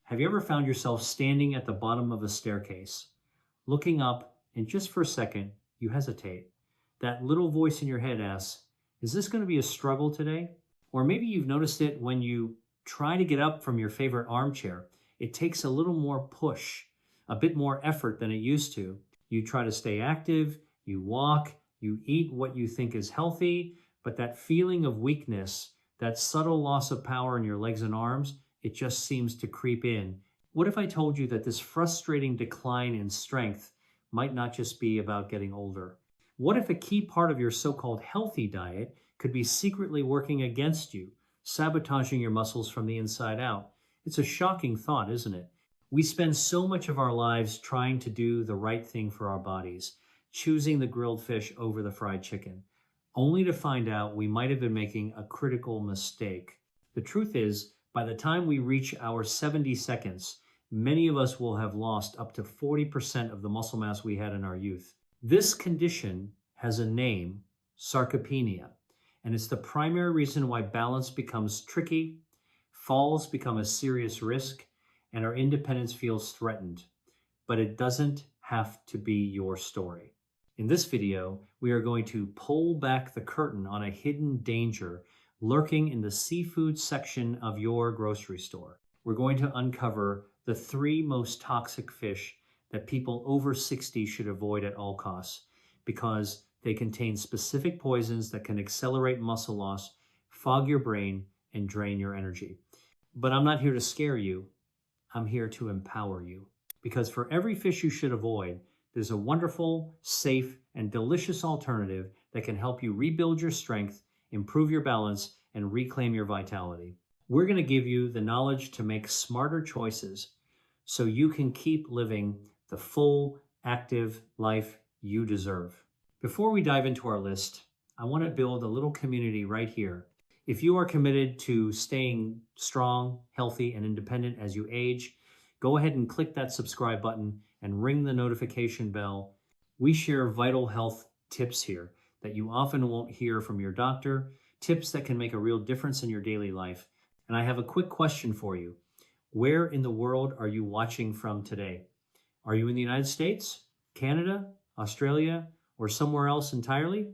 Have you ever found yourself standing at the bottom of a staircase, looking up, and just for a second, you hesitate? That little voice in your head asks, is this going to be a struggle today? Or maybe you've noticed it when you try to get up from your favorite armchair. It takes a little more push, a bit more effort than it used to. You try to stay active, you walk, you eat what you think is healthy, but that feeling of weakness, that subtle loss of power in your legs and arms, it just seems to creep in. What if I told you that this frustrating decline in strength might not just be about getting older? What if a key part of your so-called healthy diet could be secretly working against you, sabotaging your muscles from the inside out? It's a shocking thought, isn't it? We spend so much of our lives trying to do the right thing for our bodies, choosing the grilled fish over the fried chicken, only to find out we might have been making a critical mistake. The truth is, by the time we reach our 70 seconds, many of us will have lost up to 40% of the muscle mass we had in our youth. This condition has a name, sarcopenia, and it's the primary reason why balance becomes tricky, falls become a serious risk, and our independence feels threatened. But it doesn't have to be your story. In this video, we are going to pull back the curtain on a hidden danger lurking in the seafood section of your grocery store. We're going to uncover the 3 most toxic fish that people over 60 should avoid at all costs because they contain specific poisons that can accelerate muscle loss, fog your brain, and drain your energy. But I'm not here to scare you. I'm here to empower you. Because for every fish you should avoid, there's a wonderful, safe, and delicious alternative that can help you rebuild your strength, improve your balance, and reclaim your vitality. We're going to give you the knowledge to make smarter choices so you can keep living the full, active life you deserve. Before we dive into our list, I want to build a little community right here. If you are committed to staying strong, healthy, and independent as you age, go ahead and click that subscribe button and ring the notification bell. We share vital health tips here that you often won't hear from your doctor, tips that can make a real difference in your daily life. And I have a quick question for you. Where in the world are you watching from today? Are you in the United States, Canada, Australia, or somewhere else entirely?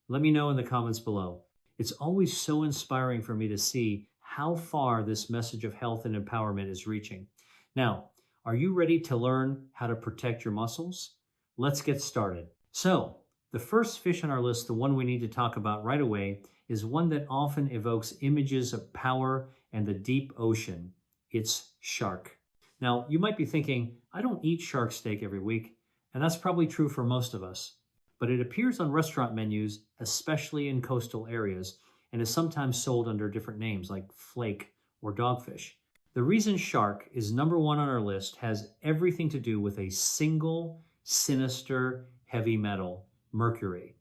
Let me know in the comments below. It's always so inspiring for me to see how far this message of health and empowerment is reaching. Now, are you ready to learn how to protect your muscles? Let's get started. So, the first fish on our list, the one we need to talk about right away, is one that often evokes images of power and the deep ocean. It's shark. Now, you might be thinking, I don't eat shark steak every week, and that's probably true for most of us. But it appears on restaurant menus, especially in coastal areas, and is sometimes sold under different names like flake or dogfish. The reason shark is number 1 on our list has everything to do with a single, sinister, heavy metal, mercury.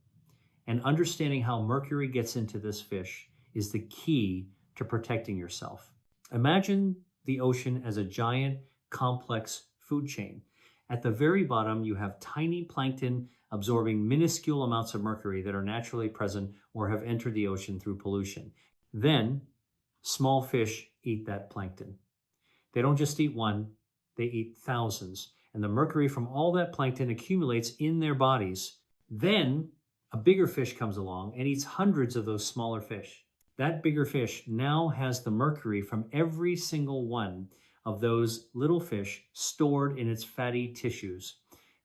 And understanding how mercury gets into this fish is the key to protecting yourself. Imagine the ocean as a giant, complex food chain. At the very bottom, you have tiny plankton absorbing minuscule amounts of mercury that are naturally present or have entered the ocean through pollution. Then, small fish eat that plankton. They don't just eat one, they eat thousands. And the mercury from all that plankton accumulates in their bodies. Then, a bigger fish comes along and eats hundreds of those smaller fish. That bigger fish now has the mercury from every single one of those little fish stored in its fatty tissues.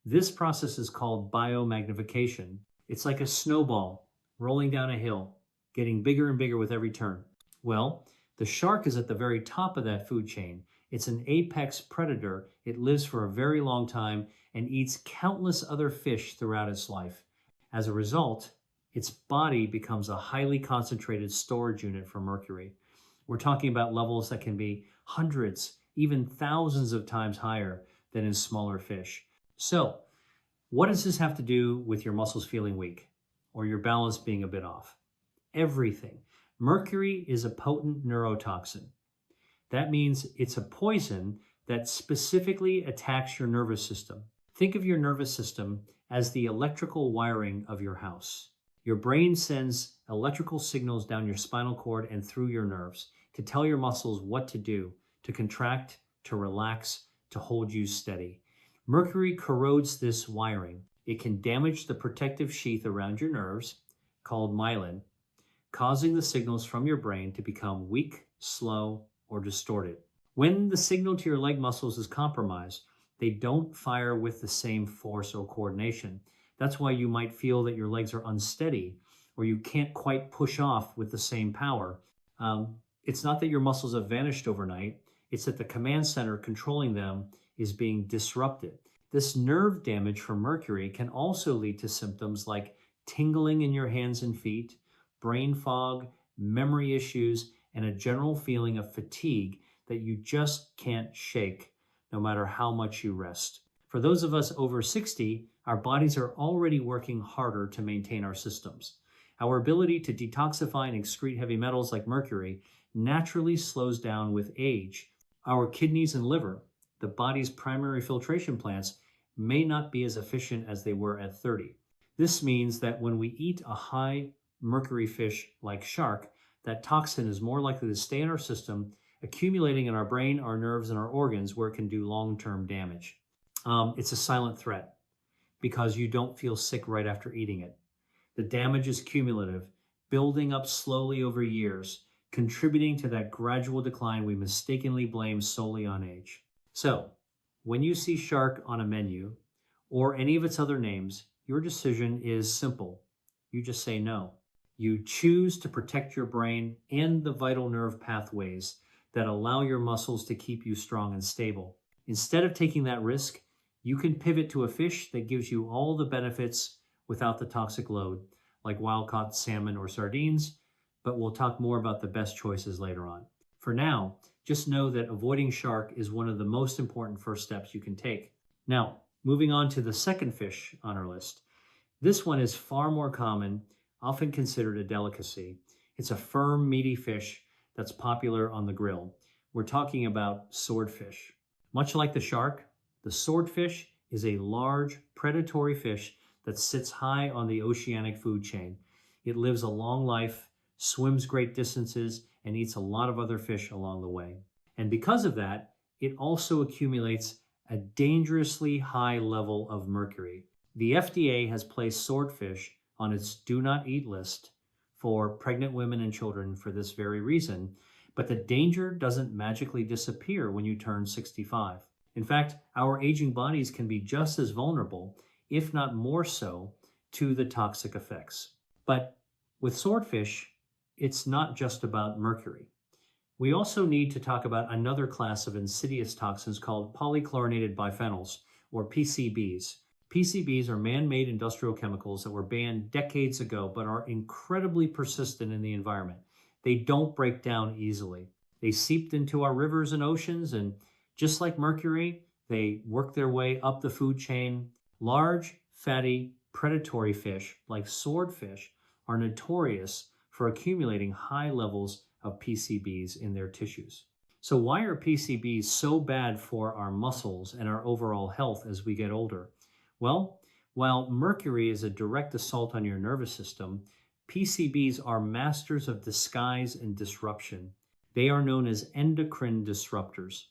This process is called biomagnification. It's like a snowball rolling down a hill, getting bigger and bigger with every turn. Well, the shark is at the very top of that food chain. It's an apex predator. It lives for a very long time and eats countless other fish throughout its life. As a result, its body becomes a highly concentrated storage unit for mercury. We're talking about levels that can be hundreds, even thousands of times higher than in smaller fish. So, what does this have to do with your muscles feeling weak or your balance being a bit off? Everything. Mercury is a potent neurotoxin. That means it's a poison that specifically attacks your nervous system. Think of your nervous system as the electrical wiring of your house. Your brain sends electrical signals down your spinal cord and through your nerves to tell your muscles what to do, to contract to relax, to hold you steady. Mercury corrodes this wiring. It can damage the protective sheath around your nerves, called myelin, causing the signals from your brain to become weak, slow, or distorted. When the signal to your leg muscles is compromised, they don't fire with the same force or coordination. That's why you might feel that your legs are unsteady or you can't quite push off with the same power. It's not that your muscles have vanished overnight. It's that the command center controlling them is being disrupted. This nerve damage from mercury can also lead to symptoms like tingling in your hands and feet, brain fog, memory issues, and a general feeling of fatigue that you just can't shake no matter how much you rest. For those of us over 60, our bodies are already working harder to maintain our systems. Our ability to detoxify and excrete heavy metals like mercury naturally slows down with age. Our kidneys and liver, the body's primary filtration plants, may not be as efficient as they were at 30. This means that when we eat a high mercury fish like shark, that toxin is more likely to stay in our system, accumulating in our brain, our nerves, and our organs where it can do long-term damage. It's a silent threat because you don't feel sick right after eating it. The damage is cumulative, building up slowly over years, contributing to that gradual decline we mistakenly blame solely on age. So, when you see shark on a menu or any of its other names, your decision is simple. You just say no. You choose to protect your brain and the vital nerve pathways that allow your muscles to keep you strong and stable. Instead of taking that risk, you can pivot to a fish that gives you all the benefits without the toxic load, like wild-caught salmon or sardines, but we'll talk more about the best choices later on. For now, just know that avoiding shark is one of the most important first steps you can take. Now, moving on to the second fish on our list. This one is far more common, often considered a delicacy. It's a firm, meaty fish that's popular on the grill. We're talking about swordfish. Much like the shark, the swordfish is a large, predatory fish that sits high on the oceanic food chain. It lives a long life, swims great distances, and eats a lot of other fish along the way. And because of that, it also accumulates a dangerously high level of mercury. The FDA has placed swordfish on its do not eat list for pregnant women and children for this very reason, but the danger doesn't magically disappear when you turn 65. In fact, our aging bodies can be just as vulnerable, if not more so, to the toxic effects. But with swordfish, it's not just about mercury. We also need to talk about another class of insidious toxins called polychlorinated biphenyls, or PCBs. PCBs are man-made industrial chemicals that were banned decades ago but are incredibly persistent in the environment. They don't break down easily. They seeped into our rivers and oceans, and just like mercury, they work their way up the food chain. Large, fatty, predatory fish like swordfish are notorious for accumulating high levels of PCBs in their tissues. So why are PCBs so bad for our muscles and our overall health as we get older? Well, while mercury is a direct assault on your nervous system, PCBs are masters of disguise and disruption. They are known as endocrine disruptors.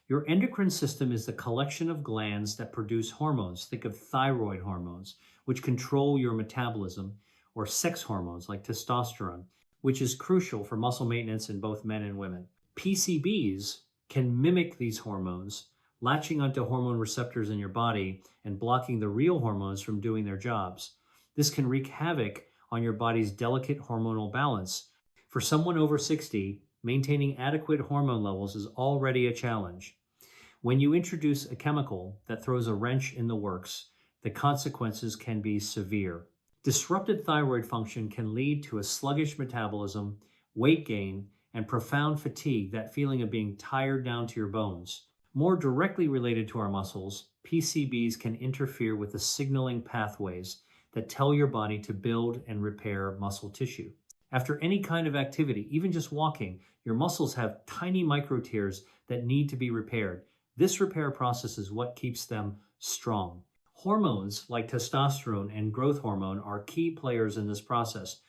Your endocrine system is the collection of glands that produce hormones. Think of thyroid hormones, which control your metabolism, or sex hormones like testosterone, which is crucial for muscle maintenance in both men and women. PCBs can mimic these hormones, latching onto hormone receptors in your body and blocking the real hormones from doing their jobs. This can wreak havoc on your body's delicate hormonal balance. For someone over 60, maintaining adequate hormone levels is already a challenge. When you introduce a chemical that throws a wrench in the works, the consequences can be severe. Disrupted thyroid function can lead to a sluggish metabolism, weight gain, and profound fatigue, that feeling of being tired down to your bones. More directly related to our muscles, PCBs can interfere with the signaling pathways that tell your body to build and repair muscle tissue. After any kind of activity, even just walking, your muscles have tiny micro tears that need to be repaired. This repair process is what keeps them strong. Hormones like testosterone and growth hormone are key players in this process.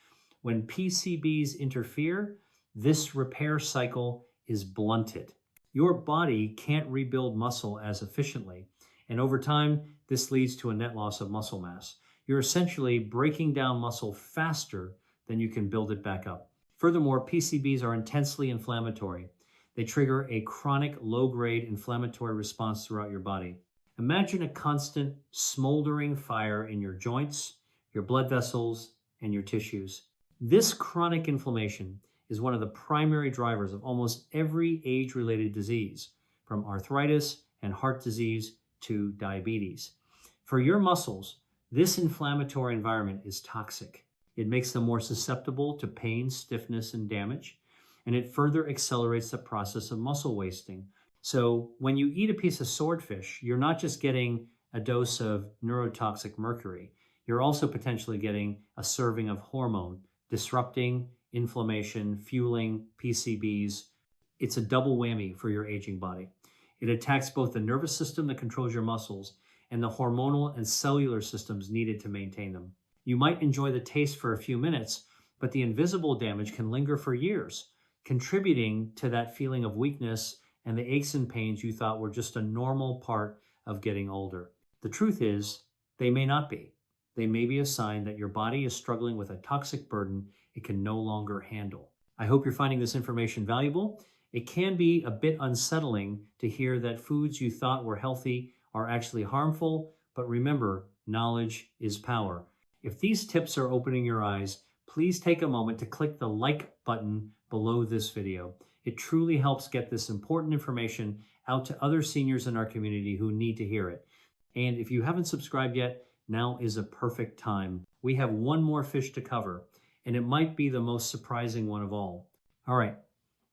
When PCBs interfere, this repair cycle is blunted. Your body can't rebuild muscle as efficiently, and over time, this leads to a net loss of muscle mass. You're essentially breaking down muscle faster than you can build it back up. Furthermore, PCBs are intensely inflammatory. They trigger a chronic low-grade inflammatory response throughout your body. Imagine a constant smoldering fire in your joints, your blood vessels, and your tissues. This chronic inflammation is one of the primary drivers of almost every age-related disease, from arthritis and heart disease to diabetes. For your muscles, this inflammatory environment is toxic. It makes them more susceptible to pain, stiffness, and damage, and it further accelerates the process of muscle wasting. So when you eat a piece of swordfish, you're not just getting a dose of neurotoxic mercury, you're also potentially getting a serving of hormone, disrupting inflammation, fueling PCBs. It's a double whammy for your aging body. It attacks both the nervous system that controls your muscles and the hormonal and cellular systems needed to maintain them. You might enjoy the taste for a few minutes, but the invisible damage can linger for years, contributing to that feeling of weakness and the aches and pains you thought were just a normal part of getting older. The truth is, they may not be. They may be a sign that your body is struggling with a toxic burden it can no longer handle. I hope you're finding this information valuable. It can be a bit unsettling to hear that foods you thought were healthy are actually harmful, but remember, knowledge is power. If these tips are opening your eyes, please take a moment to click the like button below this video. It truly helps get this important information out to other seniors in our community who need to hear it. And if you haven't subscribed yet, now is a perfect time. We have one more fish to cover, and it might be the most surprising one of all. All right,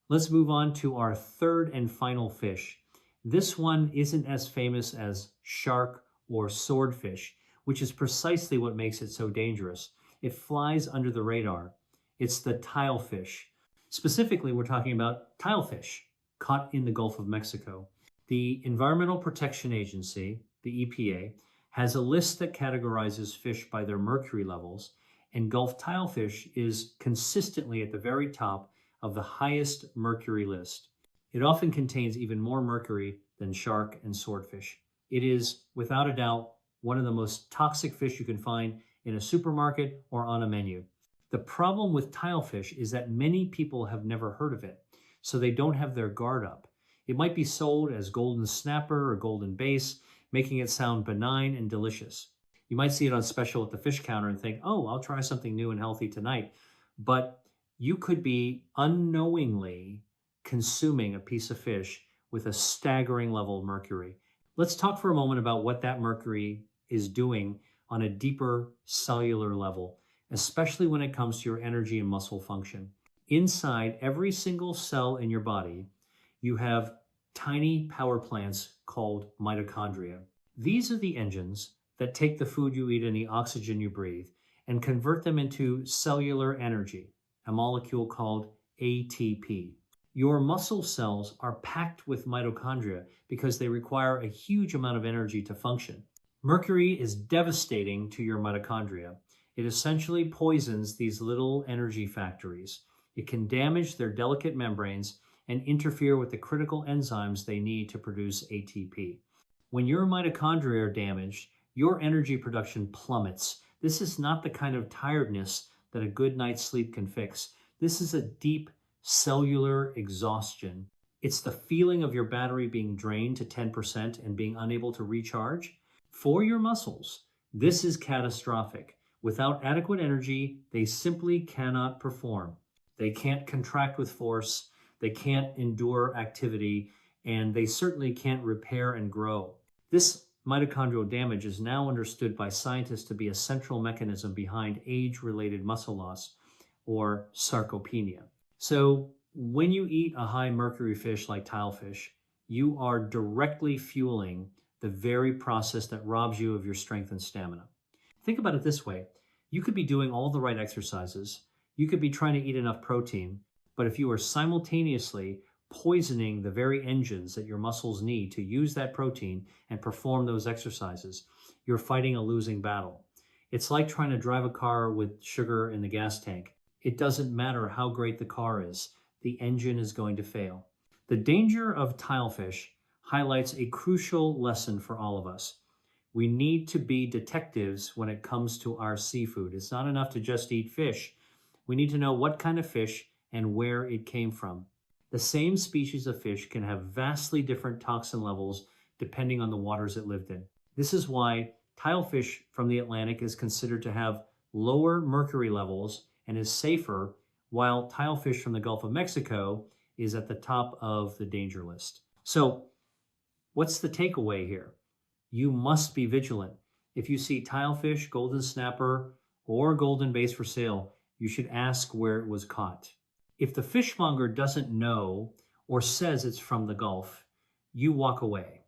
let's move on to our third and final fish. This one isn't as famous as shark or swordfish, which is precisely what makes it so dangerous. It flies under the radar. It's the tilefish. Specifically, we're talking about tilefish caught in the Gulf of Mexico. The Environmental Protection Agency, the EPA, has a list that categorizes fish by their mercury levels, and Gulf tilefish is consistently at the very top of the highest mercury list. It often contains even more mercury than shark and swordfish. It is, without a doubt, one of the most toxic fish you can find in a supermarket or on a menu. The problem with tilefish is that many people have never heard of it, so they don't have their guard up. It might be sold as golden snapper or golden bass, making it sound benign and delicious. You might see it on special at the fish counter and think, oh, I'll try something new and healthy tonight. But you could be unknowingly consuming a piece of fish with a staggering level of mercury. Let's talk for a moment about what that mercury is doing on a deeper cellular level, especially when it comes to your energy and muscle function. Inside every single cell in your body, you have tiny power plants called mitochondria. These are the engines that take the food you eat and the oxygen you breathe and convert them into cellular energy, a molecule called ATP. Your muscle cells are packed with mitochondria because they require a huge amount of energy to function. Mercury is devastating to your mitochondria. It essentially poisons these little energy factories. It can damage their delicate membranes and interfere with the critical enzymes they need to produce ATP. When your mitochondria are damaged, your energy production plummets. This is not the kind of tiredness that a good night's sleep can fix. This is a deep cellular exhaustion. It's the feeling of your battery being drained to 10% and being unable to recharge. For your muscles, this is catastrophic. Without adequate energy, they simply cannot perform. They can't contract with force, they can't endure activity, and they certainly can't repair and grow. This mitochondrial damage is now understood by scientists to be a central mechanism behind age-related muscle loss, or sarcopenia. So when you eat a high mercury fish like tilefish, you are directly fueling the very process that robs you of your strength and stamina. Think about it this way. You could be doing all the right exercises. You could be trying to eat enough protein, but if you are simultaneously poisoning the very engines that your muscles need to use that protein and perform those exercises, you're fighting a losing battle. It's like trying to drive a car with sugar in the gas tank. It doesn't matter how great the car is, the engine is going to fail. The danger of tilefish highlights a crucial lesson for all of us. We need to be detectives when it comes to our seafood. It's not enough to just eat fish. We need to know what kind of fish and where it came from. The same species of fish can have vastly different toxin levels depending on the waters it lived in. This is why tilefish from the Atlantic is considered to have lower mercury levels and is safer, while tilefish from the Gulf of Mexico is at the top of the danger list. So, what's the takeaway here? You must be vigilant. If you see tilefish, golden snapper, or golden bass for sale, you should ask where it was caught. If the fishmonger doesn't know or says it's from the Gulf, you walk away.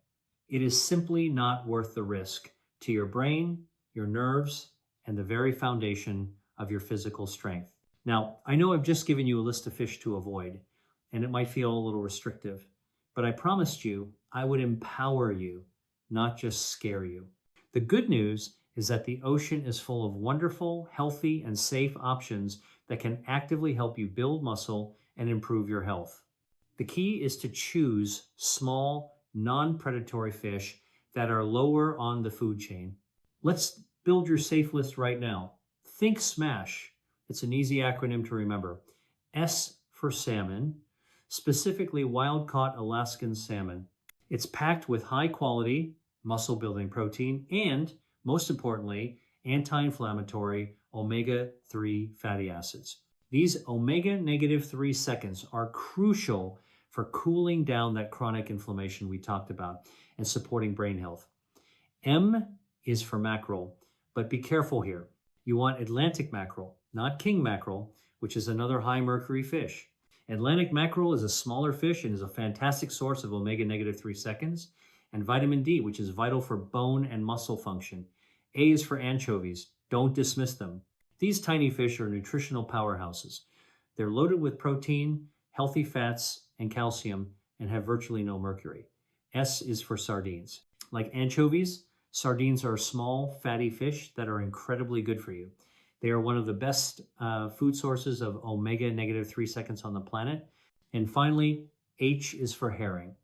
It is simply not worth the risk to your brain, your nerves, and the very foundation of your physical strength. Now, I know I've just given you a list of fish to avoid, and it might feel a little restrictive, but I promised you I would empower you, not just scare you. The good news is that the ocean is full of wonderful, healthy, and safe options that can actively help you build muscle and improve your health. The key is to choose small, non-predatory fish that are lower on the food chain. Let's build your safe list right now. Think SMASH. It's an easy acronym to remember. S for salmon, specifically wild-caught Alaskan salmon. It's packed with high-quality, muscle-building protein and, most importantly, anti-inflammatory omega-3 fatty acids. These omega-3 seconds are crucial for cooling down that chronic inflammation we talked about and supporting brain health. M is for mackerel, but be careful here. You want Atlantic mackerel, not king mackerel, which is another high mercury fish. Atlantic mackerel is a smaller fish and is a fantastic source of omega-3 seconds, and vitamin D, which is vital for bone and muscle function. A is for anchovies. Don't dismiss them. These tiny fish are nutritional powerhouses. They're loaded with protein, healthy fats, and calcium, and have virtually no mercury. S is for sardines. Like anchovies, sardines are small, fatty fish that are incredibly good for you. They are one of the best food sources of omega-3 seconds on the planet. And finally, H is for herring,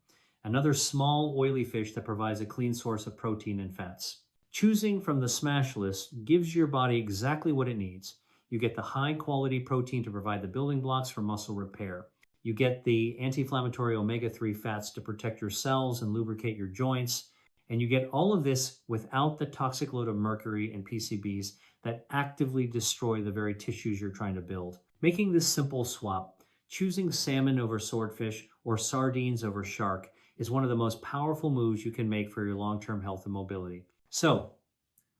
another small, oily fish that provides a clean source of protein and fats. Choosing from the SMASH list gives your body exactly what it needs. You get the high-quality protein to provide the building blocks for muscle repair. You get the anti-inflammatory omega-3 fats to protect your cells and lubricate your joints. And you get all of this without the toxic load of mercury and PCBs that actively destroy the very tissues you're trying to build. Making this simple swap, choosing salmon over swordfish or sardines over shark, is one of the most powerful moves you can make for your long-term health and mobility. So,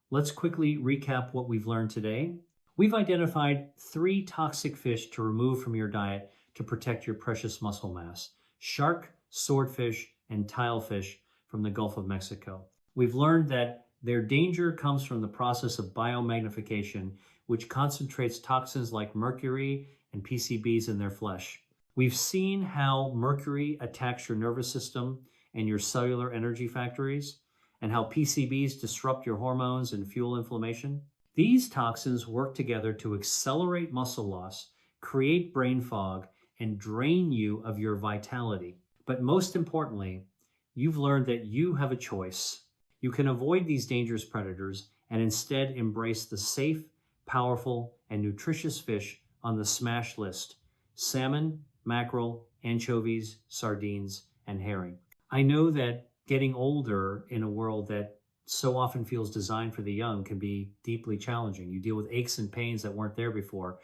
let's quickly recap what we've learned today. We've identified 3 toxic fish to remove from your diet to protect your precious muscle mass: shark, swordfish, and tilefish from the Gulf of Mexico. We've learned that their danger comes from the process of biomagnification, which concentrates toxins like mercury and PCBs in their flesh. We've seen how mercury attacks your nervous system and your cellular energy factories, and how PCBs disrupt your hormones and fuel inflammation. These toxins work together to accelerate muscle loss, create brain fog, and drain you of your vitality. But most importantly, you've learned that you have a choice. You can avoid these dangerous predators and instead embrace the safe, powerful, and nutritious fish on the SMASH list: salmon, mackerel, anchovies, sardines, and herring. I know that getting older in a world that so often feels designed for the young can be deeply challenging. You deal with aches and pains that weren't there before.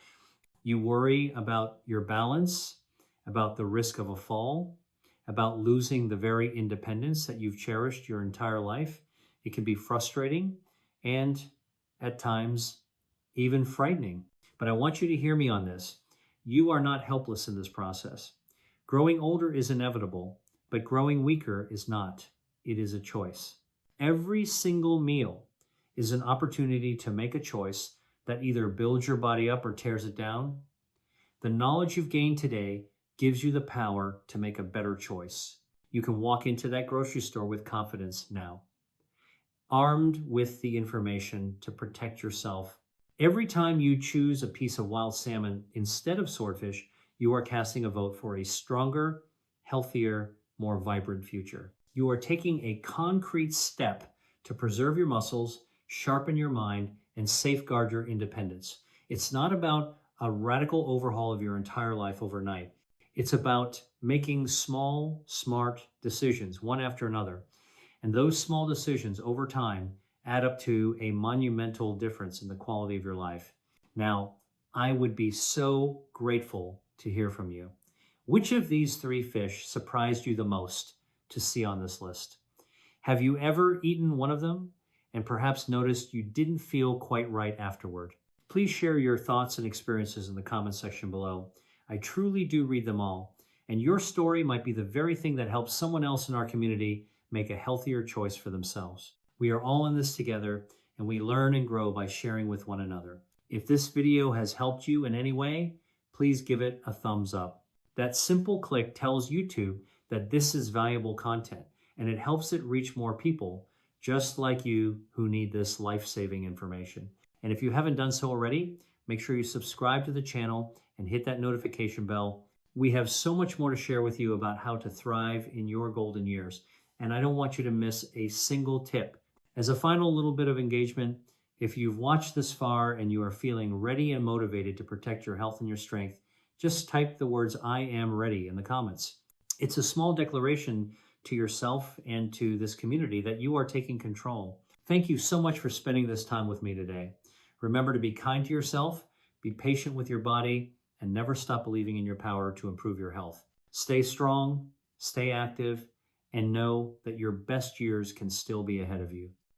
You worry about your balance, about the risk of a fall, about losing the very independence that you've cherished your entire life. It can be frustrating and at times even frightening. But I want you to hear me on this. You are not helpless in this process. Growing older is inevitable, but growing weaker is not. It is a choice. Every single meal is an opportunity to make a choice that either builds your body up or tears it down. The knowledge you've gained today gives you the power to make a better choice. You can walk into that grocery store with confidence now, armed with the information to protect yourself. Every time you choose a piece of wild salmon instead of swordfish, you are casting a vote for a stronger, healthier, more vibrant future. You are taking a concrete step to preserve your muscles, sharpen your mind, and safeguard your independence. It's not about a radical overhaul of your entire life overnight. It's about making small, smart decisions, one after another. And those small decisions over time add up to a monumental difference in the quality of your life. Now, I would be so grateful to hear from you. Which of these 3 fish surprised you the most to see on this list? Have you ever eaten one of them and perhaps noticed you didn't feel quite right afterward? Please share your thoughts and experiences in the comment section below. I truly do read them all, and your story might be the very thing that helps someone else in our community make a healthier choice for themselves. We are all in this together, and we learn and grow by sharing with one another. If this video has helped you in any way, please give it a thumbs up. That simple click tells YouTube that this is valuable content, and it helps it reach more people just like you who need this life-saving information. And if you haven't done so already, make sure you subscribe to the channel and hit that notification bell. We have so much more to share with you about how to thrive in your golden years, and I don't want you to miss a single tip. As a final little bit of engagement, if you've watched this far and you are feeling ready and motivated to protect your health and your strength, just type the words "I am ready" in the comments. It's a small declaration to yourself and to this community that you are taking control. Thank you so much for spending this time with me today. Remember to be kind to yourself, be patient with your body, and never stop believing in your power to improve your health. Stay strong, stay active, and know that your best years can still be ahead of you.